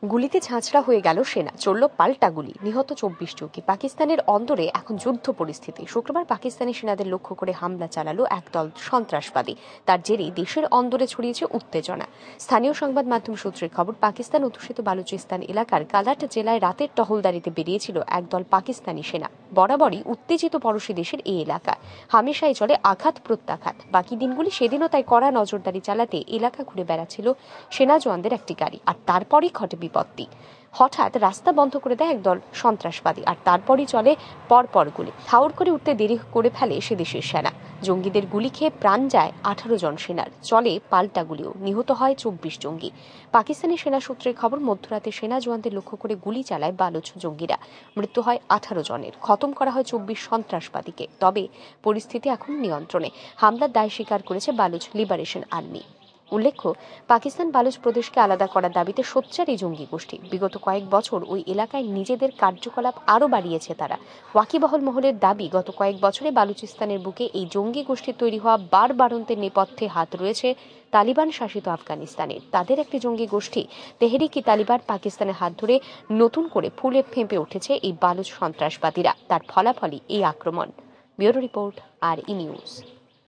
গুলিতে ঝাঁঝরা হয়ে গেল সেনা, চলল পাল্টা গুলি, নিহত 24 জঙ্গি। পাকিস্তানের অন্দরে এখন যুদ্ধ পরিস্থিতি। শুক্রবার পাকিস্তানি সেনাদের লক্ষ্য করে হামলা চালালো একদল সন্ত্রাসবাদী। তার জেরেই দেশের অন্দরে ছড়িয়েছে উত্তেজনা। স্থানীয় সংবাদ মাধ্যম সূত্রে খবর, পাকিস্তান অধ্যুষিত বালুচিস্তান এলাকার কালাট জেলায় রাতের টহলদারিতে বেরিয়েছিল একদল পাকিস্তানি সেনা। বরাবরই উত্তেজিত পড়োশী দেশের এই এলাকা, হামেশাই চলে আঘাত প্রত্যাঘাত। বাকি দিনগুলি সেদিনও তাই কড়া নজরদারি চালাতে এলাকা ঘুরে বেড়াচ্ছিল সেনা জওয়ানদের একটি গাড়ি। আর তারপরই ঘটে বিপত্তি। হঠাৎ রাস্তা বন্ধ করে দেয় একদল সন্ত্রাসবাদী, আর তারপরই চলে পরপর গুলি। ঠাউর করে উঠতে দেরি করে ফেলে সে দেশের সেনা। জঙ্গিদের গুলি খেয়ে প্রাণ যায় 18 জন সেনার, চলে পাল্টা গুলিও, নিহত হয় 24 জঙ্গি। পাকিস্তানি সেনা সূত্রের খবর, মধ্যরাতে সেনা জওয়ানদের লক্ষ্য করে গুলি চালায় বালুচ জঙ্গিরা। মৃত্যু হয় 18 জনের, খতম করা হয় 24 সন্ত্রাসবাদীকে। তবে পরিস্থিতি এখন নিয়ন্ত্রণে। হামলার দায় স্বীকার করেছে বালুচ লিবারেশন আর্মি। উল্লেখ্য, পাকিস্তান বালুচ প্রদেশকে আলাদা করার দাবিতে সোচ্চার এই জঙ্গি গোষ্ঠী। বিগত কয়েক বছর ওই এলাকায় নিজেদের কার্যকলাপ আরও বাড়িয়েছে তারা। ওয়াকিবহল মহলের দাবি, গত কয়েক বছরে বালুচিস্তানের বুকে এই জঙ্গি গোষ্ঠীর তৈরি হওয়া বাড়বাড়ন্তের নেপথ্যে হাত রয়েছে তালিবান শাসিত আফগানিস্তানের। তাদের একটি জঙ্গি গোষ্ঠী তেহরিক-ই তালিবান পাকিস্তানের হাত ধরে নতুন করে ফুলে ফেঁপে উঠেছে এই বালুচ সন্ত্রাসবাদীরা। তার ফলাফলই এই আক্রমণ। ব্যুরো রিপোর্ট, আর ই নিউজ।